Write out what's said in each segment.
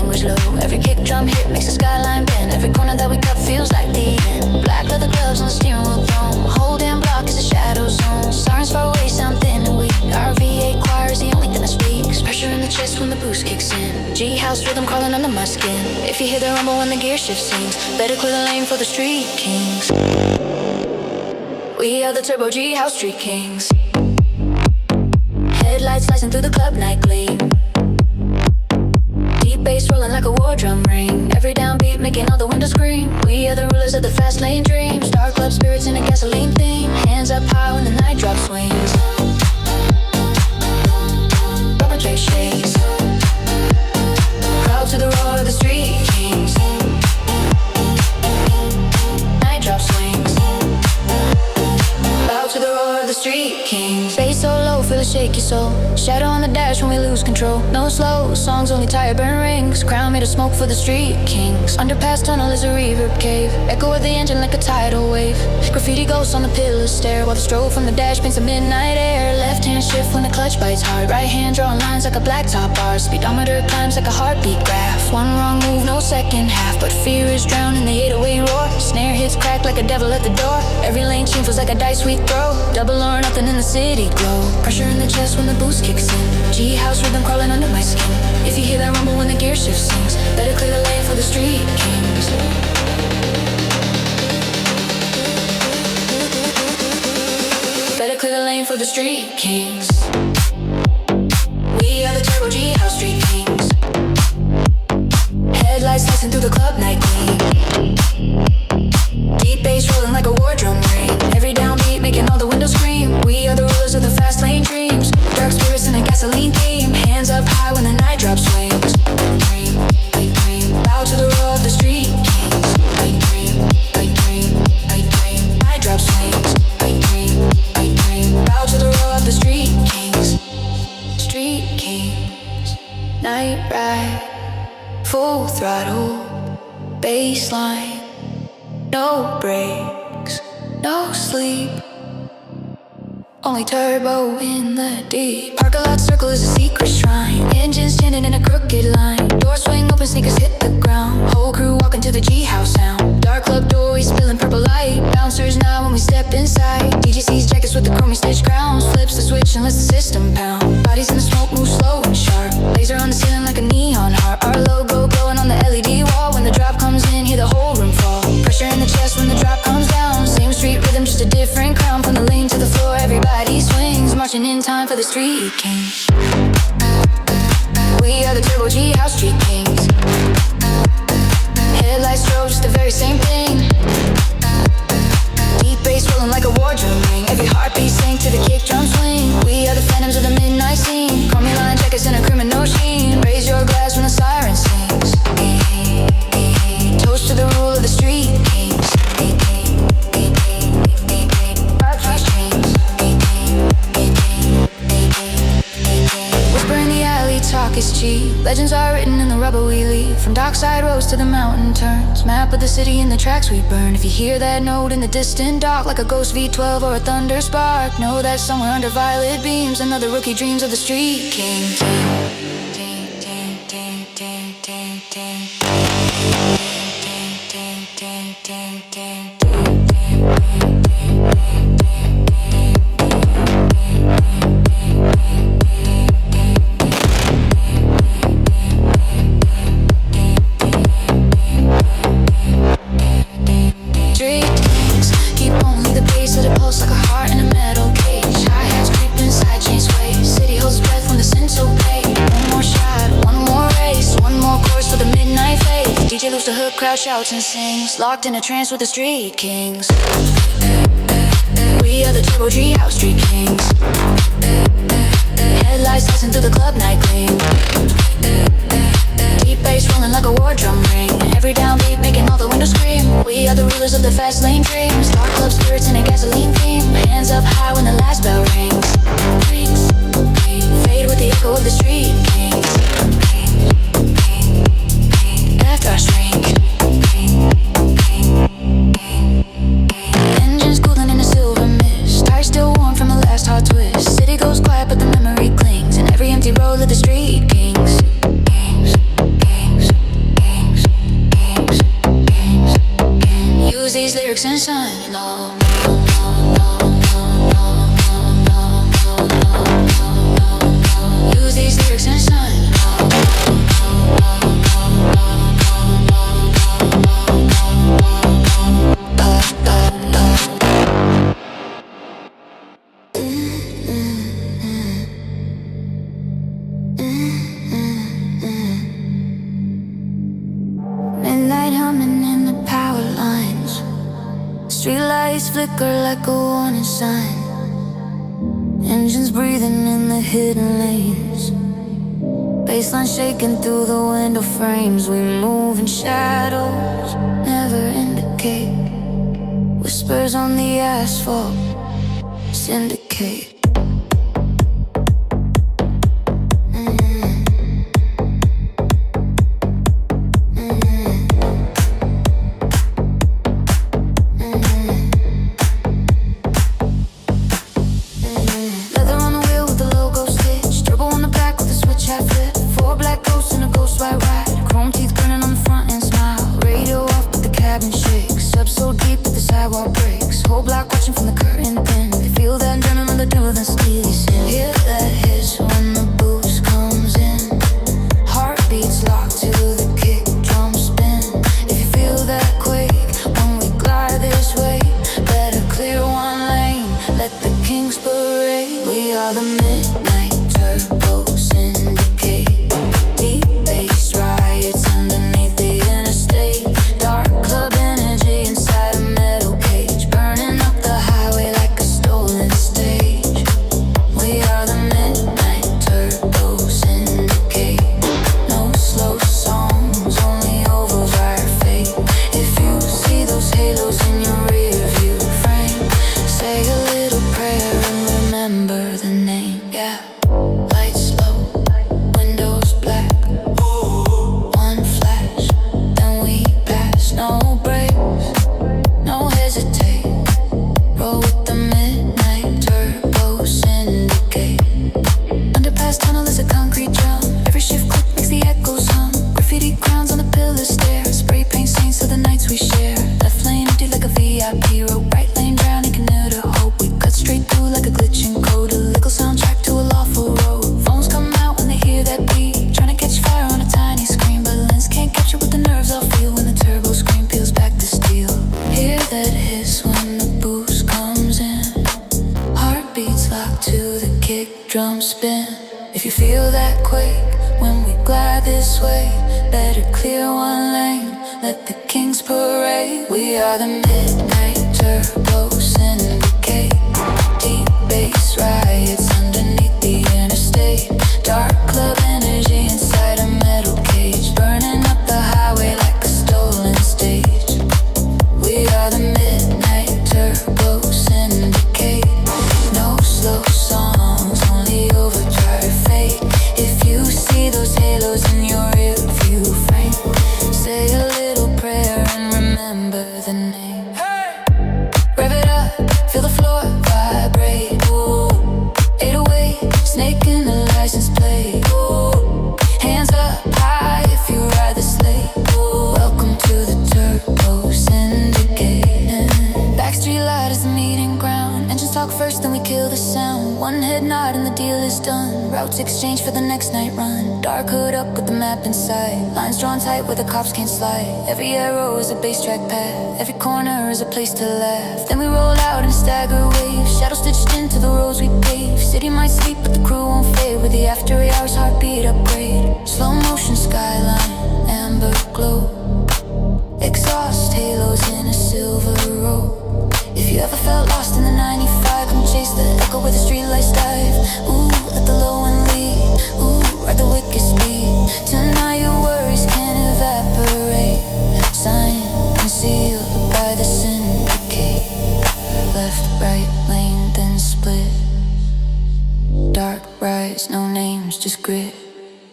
language low. Every kick drum hit makes the skyline bend. Every corner that we cut feels like the end. Black leather gloves on the steering wheel throne. Whole damn block is a shadow zone. Sirens far away sound thin and weak. Our V8 choir is the only thing that speaks. Pressure in the chest when the boost kicks in. G-house rhythm crawling under my skin. If you hear the rumble when the gear shift sings, better clear the lane for the street kings. We are the Turbo G-house street kings. Headlights slicing through the club night gleam. Deep bass rolling like a war drum ring. Every downbeat making all the windows scream. We are the rulers of the fast lane dreams. Dark club spirits in a gasoline theme. Hands up high when the night drop swings. Rubber tray shakes. Crowd to the roar of the street kings. Night drop swings. Bow to the roar of the street kings. Bass so low, feel a shaky soul. Shadow on the dash when we lose control. No slow songs, only tire burn rings. Crown made of smoke for the street kings. Underpass tunnel is a reverb cave. Echo of the engine like a tidal wave. Graffiti ghosts on the pillar stair, while the strobe from the dash paints a midnight air. Left hand shift when the clutch bites hard. Right hand drawing lines like a blacktop bar. Speedometer climbs like a heartbeat graph. One wrong move, no second half. But fear is drowned in the 808 roar. Snare hits crack like a devil at the door. Every lane tune feels like a dice we throw. Double or nothing in the city glow. Pressure in the chest when the boost kicks in. G-house rhythm crawling under my skin. If you hear that rumble when the gear shift sings, better clear the lane for the street kings. Better clear the lane for the street kings. We are the Turbo G-house street kings. Headlights slicing through the club night gleam. Deep bass rolling like a war drum ring. Every downbeat making all the windows scream. We are the rulers of the fast lane dreams. Dark spirits in a gasoline theme. Hands up high when the night drop swings. Dream, I dream. Bow to the roar of the street kings. I dream, I dream, I dream. Night drop swings. I dream, I dream. Bow to the roar of the street kings. Street kings. Night ride. Full throttle. Baseline. No brakes, no sleep. Only turbo in the deep. Parking lot circle is a secret shrine. Engines standing in a crooked line. Door swing open, sneakers hit the ground. Whole crew walking to the G-house sound. Dark club doors spilling purple light. Bouncers now when we step inside. DGC's jackets with the chromey stitched crowns. Flips the switch and lets the system pound. Bodies in the smoke move slow and sharp. Laser on the ceiling like a neon heart. Our logo glowing on the LED wall. When the drop comes in, hear the whole room fall. Pressure in the chest when the drop comes down. Same street rhythm, just a different crown. From the lane to the floor, everybody swings. Marching in time for the street kings. We are the Turbo G-house street kings. Headlights strobe, just the very same thing. Deep bass rolling like a war drum ring. Every heartbeat sync to the kick drum swing. We are the phantoms of the midnight scene. Chromey line jackets in a criminal sheen. Raise your glass when the siren sings. Toast to the rule of the street kings. Whisper in the alley, talk is cheap. Legends are written in the rubber we leave. From dockside roads to the mountain turns. Map of the city and the tracks we burn. If you hear that note in the distant dark, like a ghost V12 or a thunder spark, know that somewhere under violet beams, another rookie dreams of the street king. Crowd shouts and sings, locked in a trance with the street kings. We are the Turbo G-house street kings. Headlights slicing through the club night gleam. Deep bass rolling like a war drum ring. Every downbeat making all the windows scream. We are the rulers of the fast lane dreams. Dark club spirits in a gasoline theme. Hands up high when the last bell rings. Fade with the echo of the street kings. After our shrink. Engines cooling in a silver mist. Tires still warm from the last hot twist. City goes quiet but the memory clings. In every empty road of the street kings. Kings, kings. lyrics and shine. No. Use these lyrics and shine. Midnight humming in the power lines. Streetlights flicker like a warning sign. Engines breathing in the hidden lanes. Baseline shaking through the window frames. We move in shadows, never indicate. Whispers on the asphalt syndicate. Drum spin. If you feel that quake when we glide this way, better clear one lane, let the kings parade. We are the midnight turbo syndicate. Deep bass riots underneath the interstate. Dark club energy inside a metal cage, burning up the highway like a stolen stage. We are the midnight turbo syndicate. No slow songs, only overdrive fate. If you see those halos in your rear view frame, say a little prayer and remember the name. Hey! Rev it up, feel the floor vibrate. Ooh, 808, snake in the license plate. Ooh, hands up high if you ride the sleigh. Ooh, welcome to the turbo syndicate. Backstreet light is the meeting ground. Engines talk first, then we kill the sound. One head nod and the deal is done. Routes exchange for the next night run. Dark hood up with the map inside. Lines drawn tight where the cops can't slide. Every arrow is a bass track path. Every corner is a place to laugh. Then we roll out in a stagger wave. Shadows stitched into the roads we pave. City might sleep but the crew won't fade. With the after hours heartbeat upgrade. Slow motion skyline, amber glow. Exhaust halos in a silver row. If you ever felt lost in the 95, come chase the echo where the streetlights dive. Ooh, let the low one lead. Ooh, ride the wicked speed. Tonight your worries can evaporate. Signed and sealed by the syndicate. Left, right lane, then split. Dark rides, no names, just grit.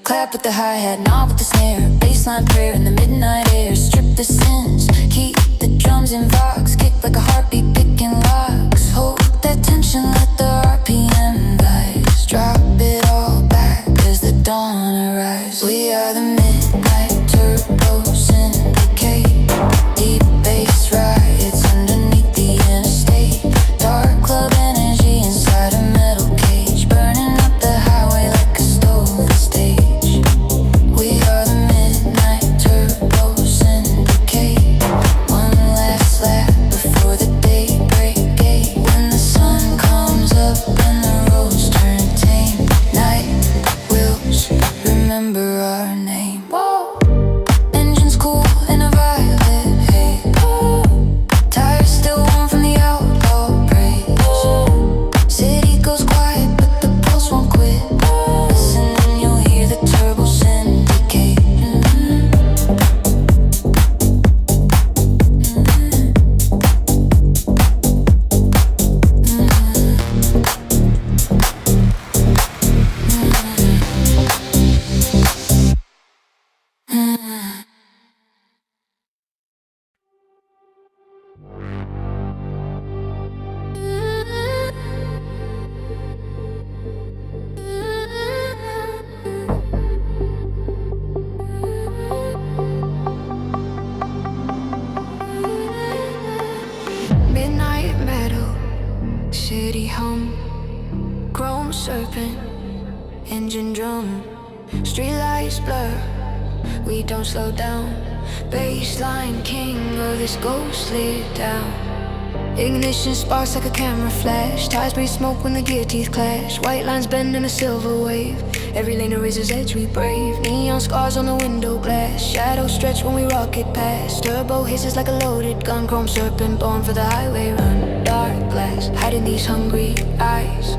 Clap with the hi-hat, nod with the snare. Baseline prayer in the midnight air. Strip the sins, keep the drums in vox. Kick like a heartbeat, picking locks. Hold that tension, let the RPM rise. Drop it all back as the dawn arrives. We are the midnight turbo syndicate. Deep bass riots underneath serpent, engine drum, streetlights blur. We don't slow down. Baseline king of this ghostly town. Ignition sparks like a camera flash. Tires breathe smoke when the gear teeth clash. White lines bend in a silver wave. Every lane a razor's edge we brave. Neon scars on the window glass. Shadows stretch when we rocket past. Turbo hisses like a loaded gun. Chrome serpent born for the highway run. Dark glass hiding these hungry eyes.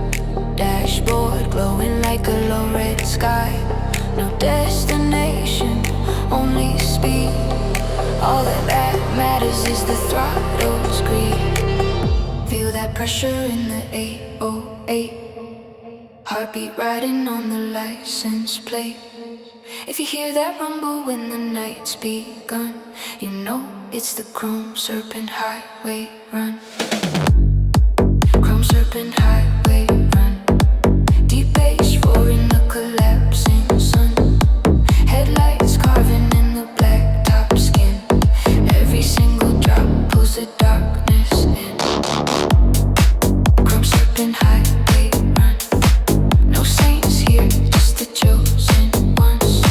Dashboard glowing like a low red sky. No destination, only speed. All that matters is the throttle's greed. Feel that pressure in the 808. Heartbeat riding on the license plate. If you hear that rumble when the night's begun, you know it's the Chrome Serpent Highway Run. Chrome Serpent Highway Run. Deep bass roaring the collapsing sun. Headlights carving in the black top skin. Every single drop pulls the darkness in. Chrome Serpent Highway Run. No saints here, just the chosen ones.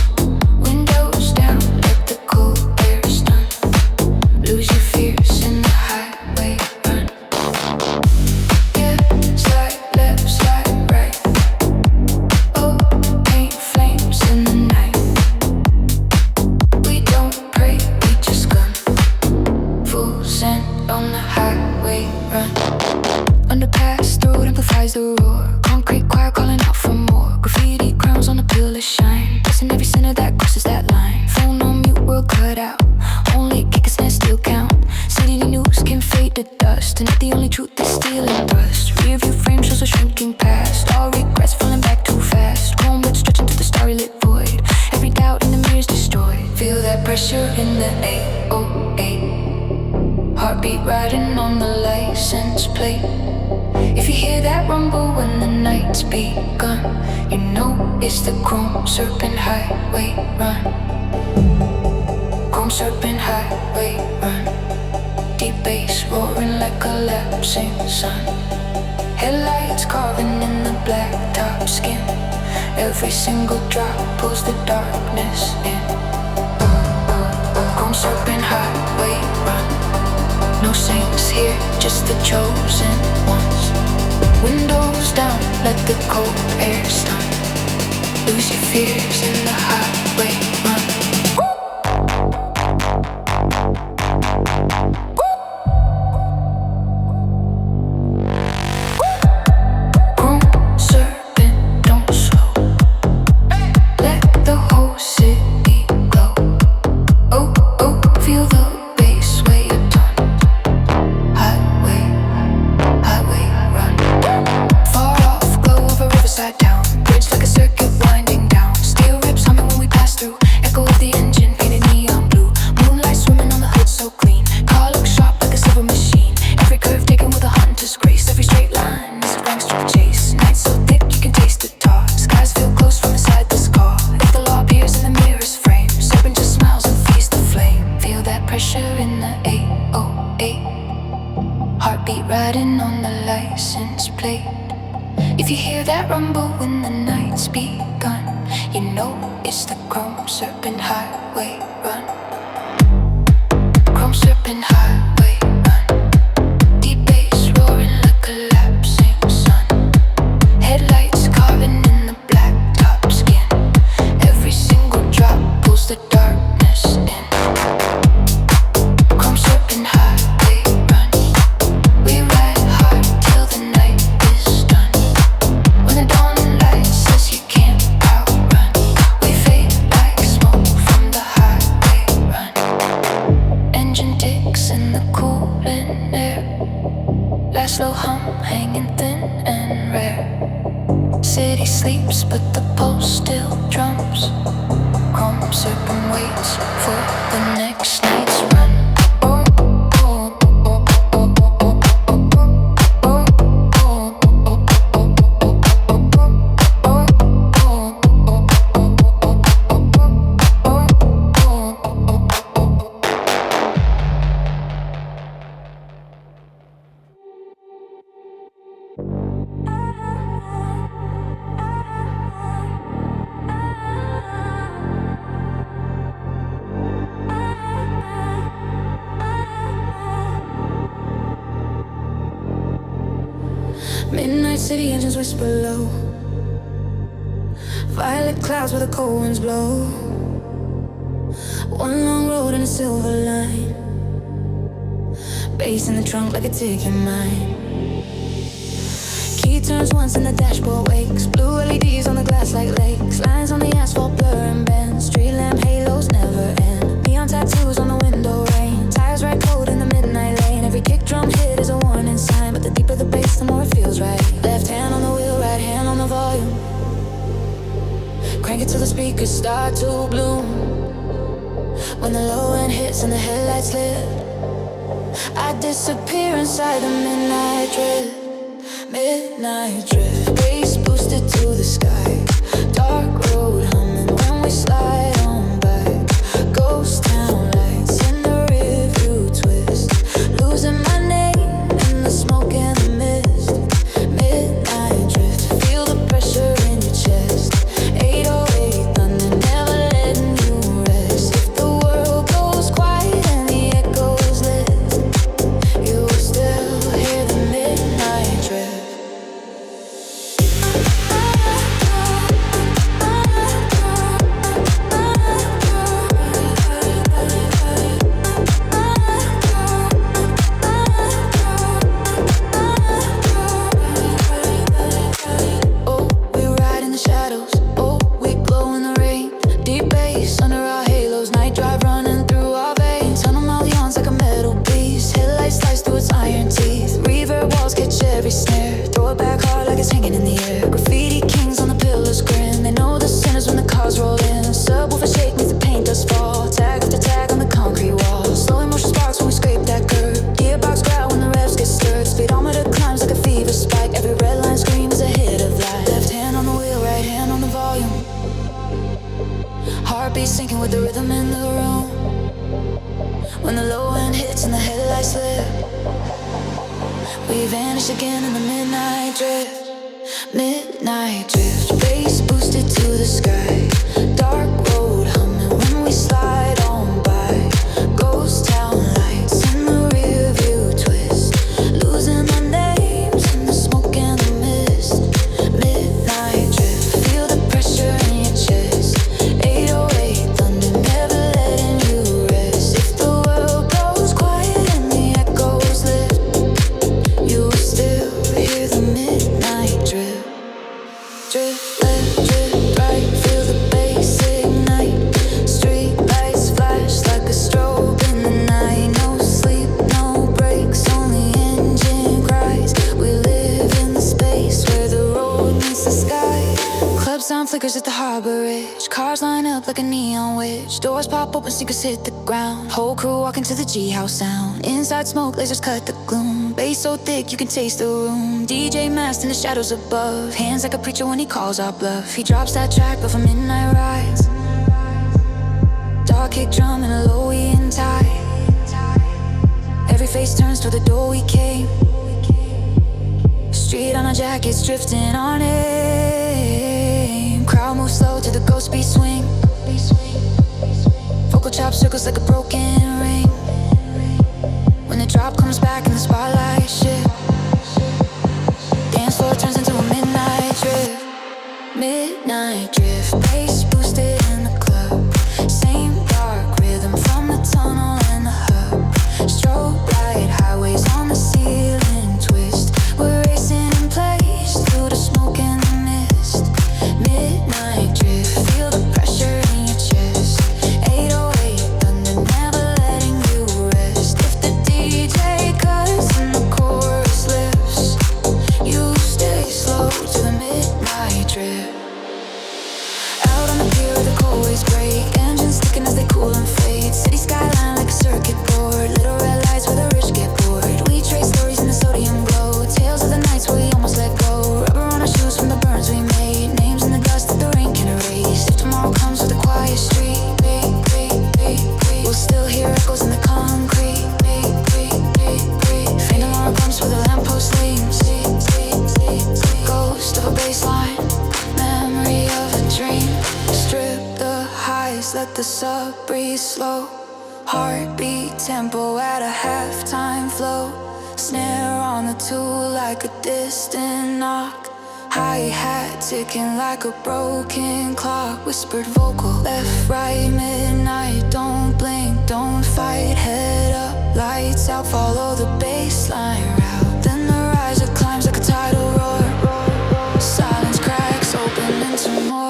Windows down, let the cold air stun. Lose your fears in the highway run. Yeah, slide left, slide right. Oh, paint flames in the night. We don't pray, we just gun. Full send on the highway run. Underpass, the road amplifies the roar. Concrete choir calling out for more. Graffiti crowns on a pillar shine. Blessing every sinner that crosses that line. Phone on mute, world cut out. Only kickers and still count. City news can fade to dust. And if the only truth is stealing thrust. Rear view frame shows a shrinking past. All regrets falling back too fast. Chrome wood stretching to the starry lit void. Every doubt in the mirror's destroyed. Feel that pressure in the 808. Heartbeat riding on the license plate. If you hear that rumble when the night's begun, you know it's the Chrome Serpent Highway Run. Chrome Serpent Highway Run. Deep bass roaring like a collapsing sun. Headlights carving in the black top skin. Every single drop pulls the darkness in. Chrome Serpent Highway Run. No saints here, just the chosen ones. Windows down, let the cold air stun. Lose your fears in the highway run. Chrome serpent, don't slow. Let the whole city glow. Oh, oh, feel the bass weigh a ton. Highway, highway run. Far off, glow of a riverside town. Bridge like a circuit winding down. Steel rips humming when we pass through. Echo of the engine painted neon blue. Moonlight swimming on the hood so clean. Car looks sharp like a silver machine. Every curve taken with a hunter's grace. Every straight line is a gangster chase. Night so thick you can taste the tar. Skies feel close from inside this car. If the law appears in the mirror's frame, serpent just smiles and feeds the flame. Feel that pressure in the 808. Heartbeat riding on the license plate. If you hear that rumble when the night's begun, you know it's the Chrome Serpent Highway Run. Chrome Serpent Highway Run. Deep bass roaring like collapsing sun. Headlights carving in the black top skin. Every single drop pulls the darkness in. Chrome Serpent Highway Run. We ride hard till the night is done. When the dawn light says you can't outrun, we fade like smoke from the highway run. Engine ticks in the cooling air. Last slow hum hanging thin and rare. City sleeps but the pulse still drums. Chrome serpent waits for the next night's run. city engines whisper low. Violet clouds where the cold winds blow. One long road and a silver line. Bass in the trunk like a ticking mine. Key turns once and the dashboard wakes. Blue LEDs on the glass like lakes. Lines on the asphalt blur and bend. Street lamp halos never end. Neon tattoos on the window rain. Tires ride cold in the midnight lane. Every kick drum hit is a warning sign. But the deeper the bass, the more it feels right. Left hand on the wheel, right hand on the volume. Crank it till the speakers start to bloom. When the low end hits and the headlights lit, I disappear inside the midnight drift. Midnight drift, bass boosted to the sky. Dark road humming when we slide on by. Ghost town lights in the rear view twist. Losing my name in the smoke and the mist. Midnight drift, feel the pressure in your chest. 808 thunder, never letting you rest. If the world goes quiet and the echoes lift, you will still hear the midnight drift. Every snare, throw it back hard like it's hanging in the air. Graffiti kings on the pillars grin. They know the sinners when the cars roll in. Subwoofer shake makes the paint dust fall. Tag after tag on the concrete wall. Slow motion sparks when we scrape that curb. Gearbox growl when the revs get stirred. Speedometer climbs like a fever spike. Every red line scream is a hit of light. Left hand on the wheel, right hand on the volume. Heartbeat syncing with the rhythm in the room. When the low end hits and the headlights lit, we vanish again in the midnight drift. Midnight drift, bass boosted to the sky. Dark road humming when we slide on by. Ghost town lights in the rear view twist. Losing our names in the smoke and the mist. Midnight drift, feel the pressure in your chest. 808 thunder, never letting you rest. If the world goes quiet and the echoes lift, you will still hear the midnight drip. Drip left, drip right, feel the bass ignite. Street lights flash like a strobe in the night. No sleep, no breaks, only engine cries. We live in the space where the road meets the sky. Club sound flickers at the harbor edge. Cars line up like a neon witch. Doors pop open, sneakers hit the ground. Whole crew walking to the G-house sound. Inside smoke, lasers cut the gloom. Bass so thick you can taste the room. DJ masked in the shadows above. Hands like a preacher when he calls our bluff. He drops that track of a midnight rise. Dark kick drum and a low E in tie. Every face turns toward the door we came. Street on our jackets drifting on aim. Crowd moves slow to the ghost beat swing. Vocal chop circles like a broken ring. When the drop comes back and the spotlight shift, dance floor turns into a midnight drift. Midnight drift, bass boosted in the club. Same dark rhythm from the tunnel and the hub. Strobe light highways on the ceiling twist. We're racing in place through the smoke and the mist. Midnight drift, feel the pressure in your chest. 808 thunder, never letting you rest. If the DJ cuts and the chorus lifts, you stay slow to the midnight drift. Out on the pier where the cold waves break. Engines sticking as they cool and fade. City skyline like a circuit board. Little red lights where the rich get bored. We trade stories in the sodium glow. Tales of the nights where we almost let go. Rubber on our shoes from the burns we made. Names in the dust that the rain can erase. If tomorrow comes with a quiet street, we'll still hear echoes in the concrete. Faint alarm pumps where the lamppost leans. Ghost of a baseline, memory of a dream. Strip the highs, let the sub breathe slow. Heartbeat tempo at a halftime flow. Snare on the tool like a distant knock. Hi-hat ticking like a broken clock. Whispered vocal, left, right, midnight. Don't blink, don't fight, head up, lights out. Follow the baseline route. Then the riser climbs like a tidal roar. Silence cracks open into more.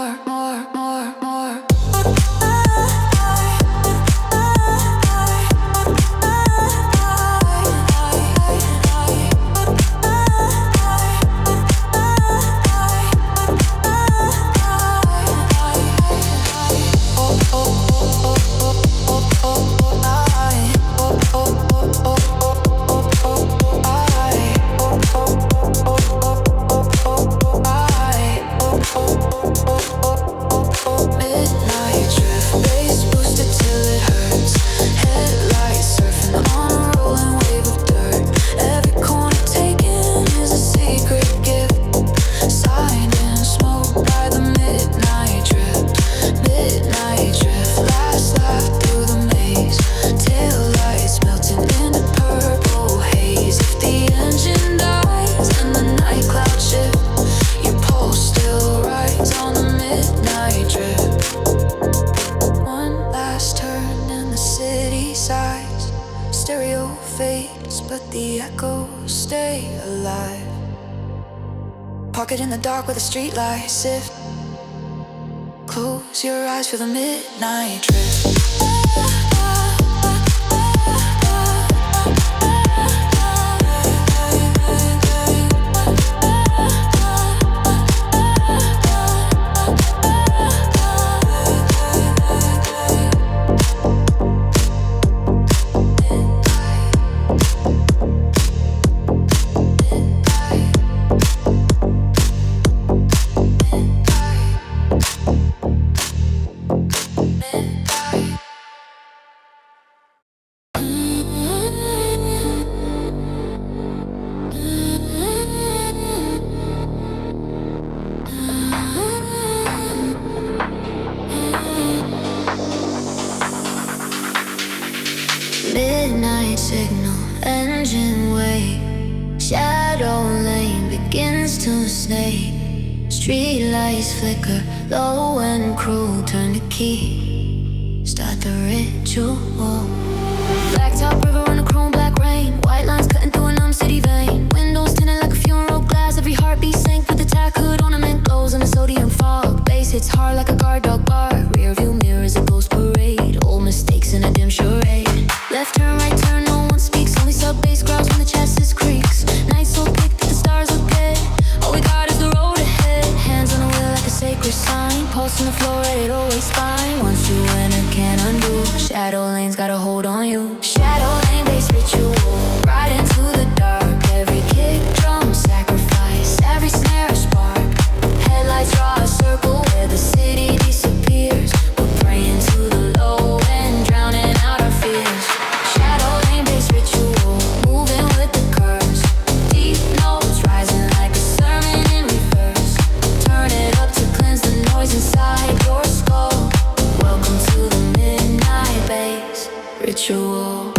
Pocket in the dark where the street lights sift. Close your eyes for the midnight drift. Midnight signal, engine wake. Shadow lane begins to snake. Street lights flicker, low and cruel. Turn the key, start the ritual. Blacktop river on a chrome black rain. White lines cutting through a numb city vein. Windows tinted like a funeral glass. Every heartbeat sank with the tack hood ornament. Glows in the sodium fog. Bass hits hard like a guard dog bar. Rear view mirrors a ghost parade. Old mistakes in a dim charade. Left turn, right turn, no one speaks. Only sub bass growls when the chassis creaks. Night so thick that the stars look dead. All we got is the road ahead. Hands on the wheel like a sacred sign. Pulse on the floor, ready to waste spine. Once you enter, can't undo. Shadow lane's got a hold on you. Shadow lane bass ritual. Right into the dark. Every kick, drum, sacrifice. Every snare, a spark. Headlights draw a circle where the city disappears. We're praying to the low and drowning out our fears. Shadow lane bass ritual, moving with the curves. Deep notes rising like a sermon in reverse. Turn it up to cleanse the noise inside your skull. Welcome to the midnight bass ritual.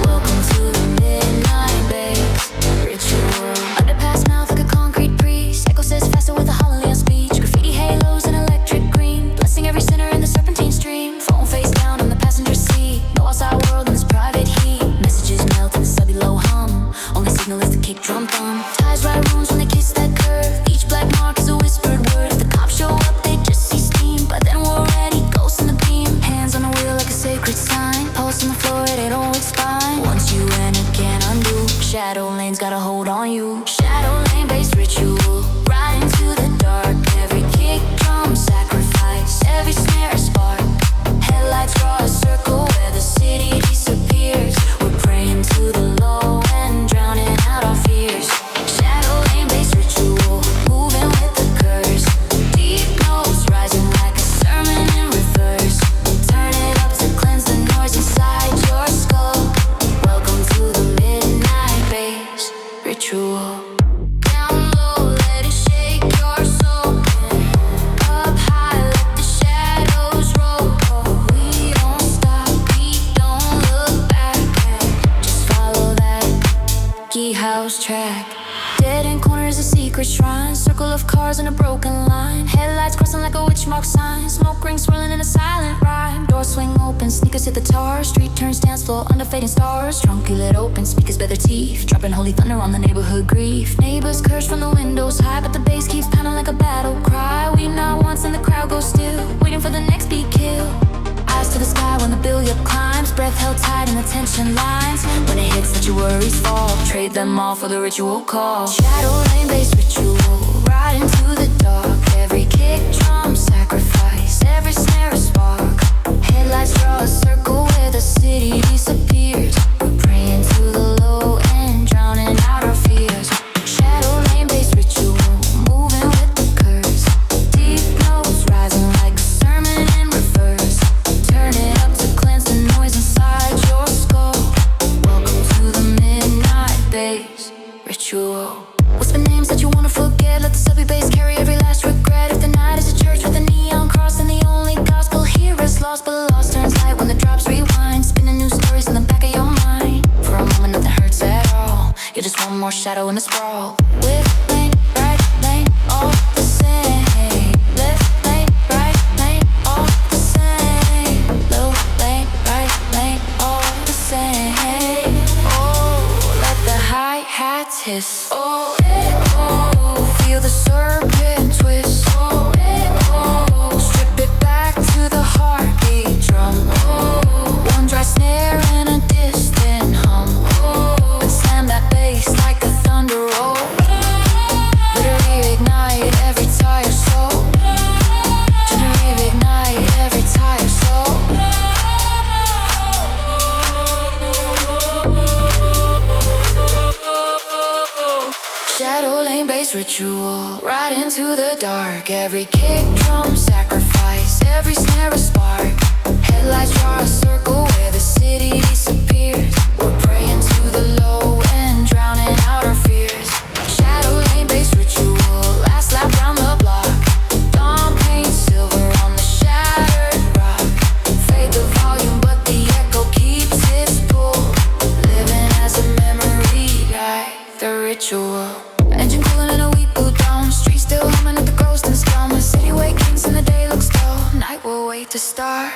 Welcome to the midnight bass ritual. Underpass mouth like a concrete priest. Echo says faster with a Holiday speech. Graffiti halos and electric green. Blessing every sinner in the serpentine stream. Phone face down on the passenger seat. No outside world in this private heat. Messages melt in the subby low hum. Only signal is the kick drum thumb. Ties right rooms when they kiss that curve. Each black mark is a whispered word. If the cops show up, they just see steam. But then we're ready, ghosts in the beam. Hands on the wheel like a sacred sign. Pulse on the floor, it don't spine. Once you enter, can't undo. Shadow lane's got a hold on you. Shadow lane bass ritual. Right into the dark. Every kick, drum, sacrifice. Every snare, a spark. Headlights draw a circle where the city disappears. We're praying to the low and drowning out our fears. Shadow lane bass ritual, moving with the curse. Deep notes rising like a sermon in reverse. Turn it up to cleanse the noise inside your skull. Welcome to the midnight bass ritual. Down low, let it shake your soul. house track. Dead end corner is a secret shrine. Circle of cars in a broken line. Headlights crossing like a witch mark sign. Smoke rings swirling in a silent rhyme. Doors swing open, sneakers hit the tar. Street turns dance floor under fading stars. Trunk you let open, speakers bare their teeth. Dropping holy thunder on the neighborhood grief. Neighbors curse from the windows high, but the bass keeps pounding like a battle cry. We not once and the crowd goes still, waiting for the next beat kill. Eyes to the sky when the billiard climbs. Breath held tight in the tension lines. When it hits, let your worries fall. Trade them all for the ritual call. Shadow lane bass ritual, right into the dark. Every kick drum sacrifice, every snare a spark. Headlights draw a circle where the city disappears. We're praying to the low end, drowning out our fears. Shadow lane bass ritual, moving with the curse. Deep notes rising like a sermon in reverse. Turn it up to cleanse the noise inside your skull. Welcome to the midnight bass ritual. Whisper names that you wanna forget. Let the subby bass carry every last regret. If the night is a church with a neon cross, then the only gospel here is lost. But lost turns light when the drops rewind. Spinning new stories in the back of your mind. For a moment nothing hurts at all. You're just one more shadow in the sprawl. With lane, right lane, all the same. Left lane, right lane, all the same. Low lane, right lane, all the same. Oh, let the hi-hats hiss. Oh, feel the serpent twist. Oh, strip it back to the heartbeat drum. Oh, one dry snare and a distant hum. Oh, and slam that bass like a thunder roll. Let it reignite every tired soul. Let it reignite every tired soul. Shadow lane bass ritual, right into the dark. Every kick drum sacrifice, every snare a spark. Headlights draw a circle where the city disappears. We're praying to the low end, drowning out our fears. Shadow lane bass ritual, last lap round the block. Dawn paints silver on the shattered rock. Fade the volume but the echo keeps its pull. Living as a memory, like the ritual. Engine cooling in a weak boot down. Street still humming at the ghost and scum. The city wakens and the day looks dull. Night will wait to start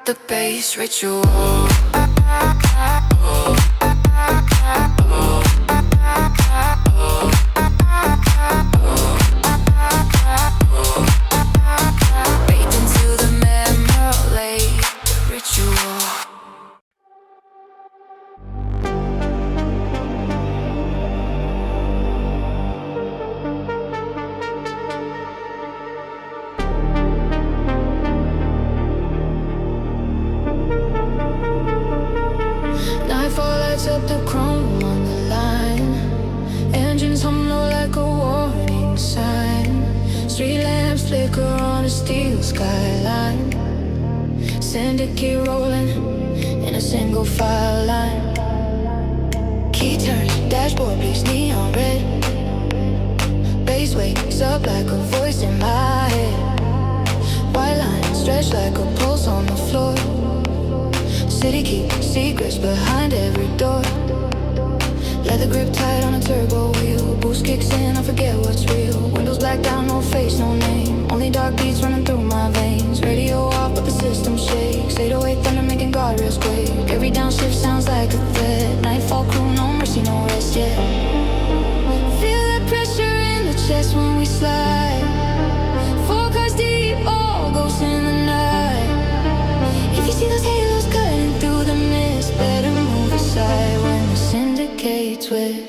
the bass ritual. Bathed into the memory, the ritual. Nightfall lights up the chrome on the line. Engines hum low like a warning sign. Street lamps flicker on a steel skyline. Syndicate rolling in a single file line. Key turn, dashboard bleeds neon red. Bass wakes up like a voice in my head. White lines stretch like a pulse on the floor. City keeps secrets behind every door. Leather grip tight on a turbo wheel. Boost kicks in, I forget what's real. Windows blacked out, no face, no name. Only dark beats running through my veins. Radio off, but the system shakes. 808 thunder making guardrails quake. Every downshift sounds like a threat. Nightfall crew, no mercy, no rest yet. Feel that pressure in the chest when we slide. 4 cars deep, all ghosts in the night. If you see those halos cutting through the mist, better move aside when the syndicate twist.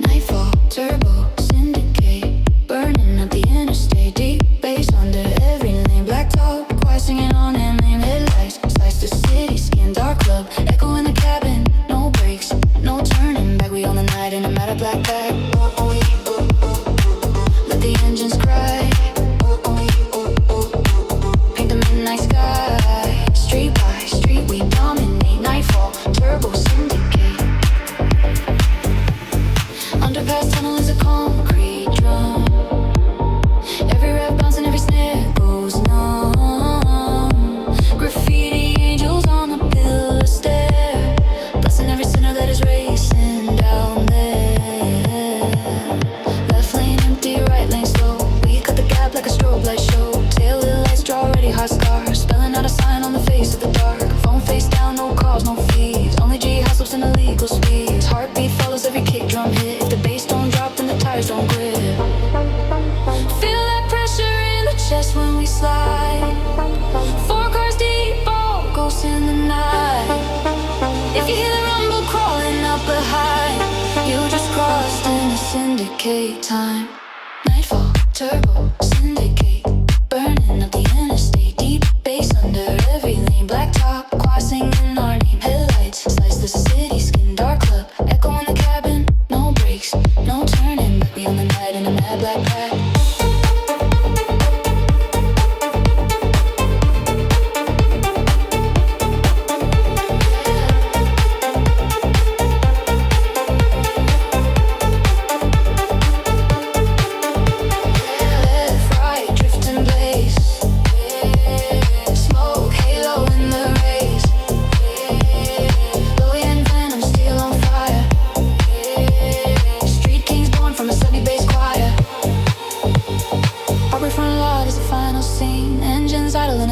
Nightfall, turbo, syndicate, burning up the interstate. Deep bass under every lane. Black top, choir singing on and name. Headlights, slice the city, skin dark club. Echo in the cabin, no brakes, no turning back. We own the night in a matter black bag. Let the engines cry. Paint the midnight sky. Street by street, we dominate. Nightfall, turbo, syndicate. Underpass tunnel is a concrete drum. Every rep bouncing, every snare goes numb. Graffiti angels on the pillar stair. Blessing every sinner that is racing down there. syndicate time. Nightfall, turbo, syndicate. Burning up the interstate. Deep bass under every lane. Black top, choir singing our name. Headlights, slice the city, skin dark club. Echo in the cabin, no brakes, no turning. But we on the night in a mad black pack.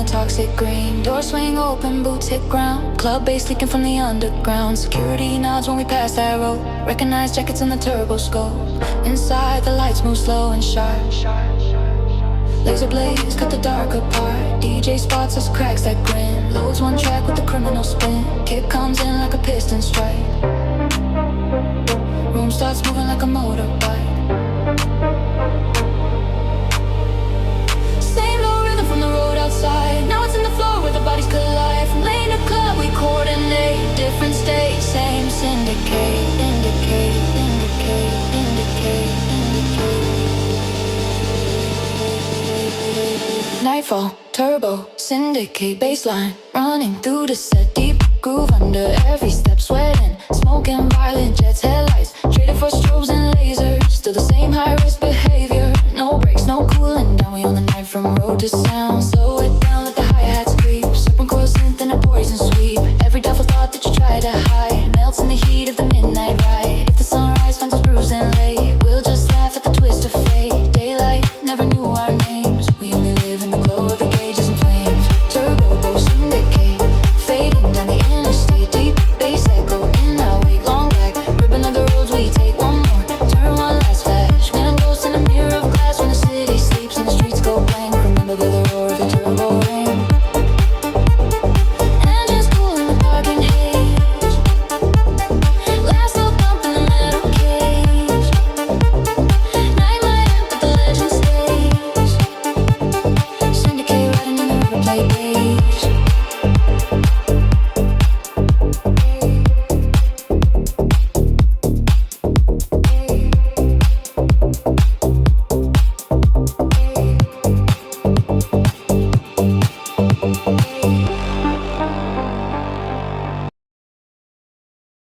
Toxic green, doors swing open, boots hit ground. Club bass leaking from the underground. Security nods when we pass that road. Recognize jackets in the turbo scope. Inside the lights move slow and sharp. Laser blades cut the dark apart. DJ spots us cracks that grin. Loads one track with the criminal spin. Kick comes in like a piston strike. Room starts moving like a motorbike. Same low rhythm from the road outside. Now it's in the floor where the bodies collide. From lane to club we coordinate. Different states, same syndicate. Indicate, indicate, indicate, indicate. Nightfall, turbo, syndicate. Baseline, running through the set. Deep groove under every step. Sweating, smoking, violent jets. Headlights, traded for